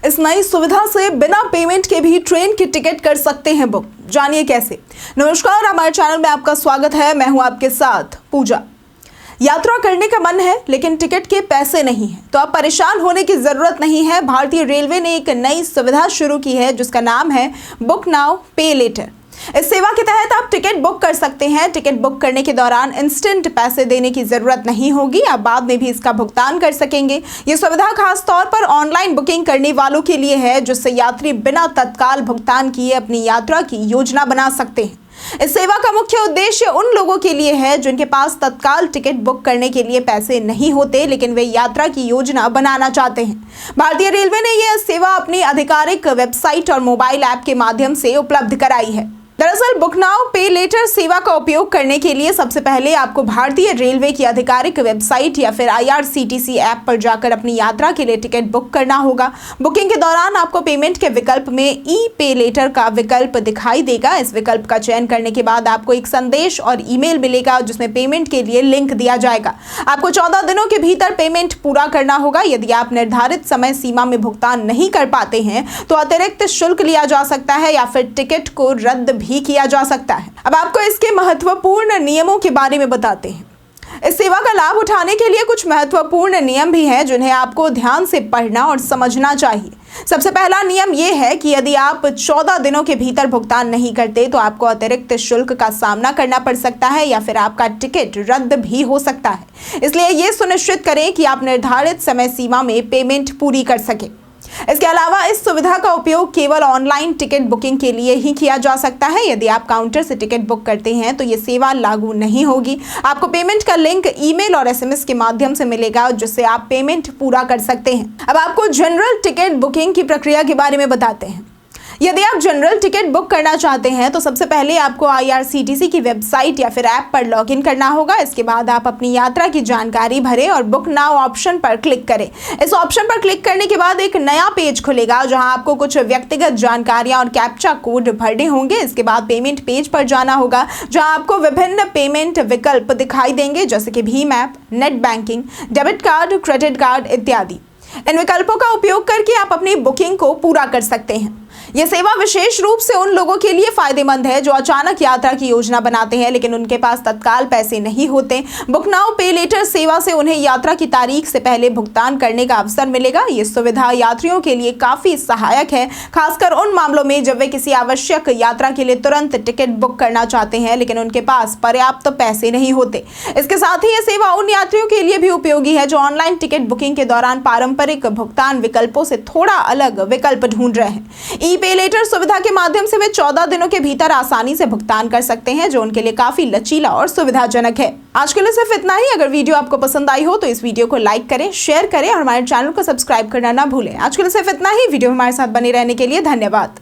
इस नई सुविधा से बिना पेमेंट के भी ट्रेन की टिकट कर सकते हैं बुक। जानिए कैसे। नमस्कार, हमारे चैनल में आपका स्वागत है। मैं हूं आपके साथ पूजा। यात्रा करने का मन है लेकिन टिकट के पैसे नहीं है तो अब परेशान होने की जरूरत नहीं है। भारतीय रेलवे ने एक नई सुविधा शुरू की है जिसका नाम है बुक नाउ पे लेटर। इस सेवा के तहत आप टिकट बुक कर सकते हैं। टिकट बुक करने के दौरान इंस्टेंट पैसे देने की जरूरत नहीं होगी। आप बाद में भी इसका भुगतान कर सकेंगे। ये सुविधा खास तौर पर ऑनलाइन बुकिंग करने वालों के लिए है, जिससे यात्री बिना तत्काल भुगतान किए अपनी यात्रा की योजना बना सकते हैं। इस सेवा का मुख्य उद्देश्य उन लोगों के लिए है जिनके पास तत्काल टिकट बुक करने के लिए पैसे नहीं होते लेकिन वे यात्रा की योजना बनाना चाहते हैं। भारतीय रेलवे ने यह सेवा अपनी आधिकारिक वेबसाइट और मोबाइल ऐप के माध्यम से उपलब्ध कराई है। दरअसल बुक नाउ पे लेटर सेवा का उपयोग करने के लिए सबसे पहले आपको भारतीय रेलवे की आधिकारिक वेबसाइट या फिर IRCTC ऐप पर जाकर अपनी यात्रा के लिए टिकट बुक करना होगा। बुकिंग के दौरान आपको पेमेंट के विकल्प में ई पे लेटर का विकल्प दिखाई देगा। इस विकल्प का चयन करने के बाद आपको एक संदेश और ईमेल मिलेगा जिसमें पेमेंट के लिए लिंक दिया जाएगा। आपको 14 दिनों के भीतर पेमेंट पूरा करना होगा। यदि आप निर्धारित समय सीमा में भुगतान नहीं कर पाते हैं तो अतिरिक्त शुल्क लिया जा सकता है या फिर टिकट को रद्द भी किया जा सकता है। अब आपको इसके महत्वपूर्ण नियमों के बारे में बताते हैं। इस सेवा का लाभ उठाने के लिए कुछ महत्वपूर्ण नियम भी हैं जिन्हें आपको ध्यान से पढ़ना और समझना चाहिए। सबसे पहला नियम यह है कि यदि आप 14 दिनों के भीतर भुगतान नहीं करते तो आपको अतिरिक्त शुल्क का सामना करना पड़ सकता है या फिर आपका टिकट रद्द भी हो सकता है। इसलिए यह सुनिश्चित करें कि आप निर्धारित समय सीमा में पेमेंट पूरी कर सकें। इसके अलावा इस सुविधा का उपयोग केवल ऑनलाइन टिकट बुकिंग के लिए ही किया जा सकता है। यदि आप काउंटर से टिकट बुक करते हैं तो ये सेवा लागू नहीं होगी। आपको पेमेंट का लिंक ईमेल और SMS के माध्यम से मिलेगा जिससे आप पेमेंट पूरा कर सकते हैं। अब आपको जनरल टिकट बुकिंग की प्रक्रिया के बारे में बताते हैं। यदि आप जनरल टिकट बुक करना चाहते हैं तो सबसे पहले आपको IRCTC की वेबसाइट या फिर ऐप पर लॉगिन करना होगा। इसके बाद आप अपनी यात्रा की जानकारी भरें और बुक नाउ ऑप्शन पर क्लिक करें। इस ऑप्शन पर क्लिक करने के बाद एक नया पेज खुलेगा जहां आपको कुछ व्यक्तिगत जानकारियां और कैप्चा कोड भरने होंगे। इसके बाद पेमेंट पेज पर जाना होगा जहां आपको विभिन्न पेमेंट विकल्प दिखाई देंगे जैसे कि Bhim app, net banking, debit card, credit card इत्यादि। इन विकल्पों का उपयोग करके आप अपनी बुकिंग को पूरा कर सकते हैं। यह सेवा विशेष रूप से उन लोगों के लिए फायदेमंद है जो अचानक यात्रा की योजना बनाते हैं लेकिन उनके पास तत्काल पैसे नहीं होते। बुक नाउ पे लेटर सेवा से उन्हें यात्रा की तारीख से पहले भुगतान करने का अवसर मिलेगा। यह सुविधा यात्रियों के लिए काफी सहायक है, खासकर उन मामलों में जब वे किसी आवश्यक यात्रा के लिए तुरंत टिकट बुक करना चाहते हैं लेकिन उनके पास पर्याप्त पैसे नहीं होते। इसके साथ ही यह सेवा उन यात्रियों के लिए भी उपयोगी है जो ऑनलाइन टिकट बुकिंग के दौरान पारंपरिक भुगतान विकल्पों से थोड़ा अलग विकल्प ढूंढ रहे हैं। ई पे लेटर सुविधा के माध्यम से वे 14 दिनों के भीतर आसानी से भुगतान कर सकते हैं जो उनके लिए काफी लचीला और सुविधाजनक है। आज के लिए सिर्फ इतना ही। अगर वीडियो आपको पसंद आई हो तो इस वीडियो को लाइक करें, शेयर करें और हमारे चैनल को सब्सक्राइब करना ना भूलें। आज के लिए सिर्फ इतना ही। वीडियो में हमारे साथ बने रहने के लिए धन्यवाद।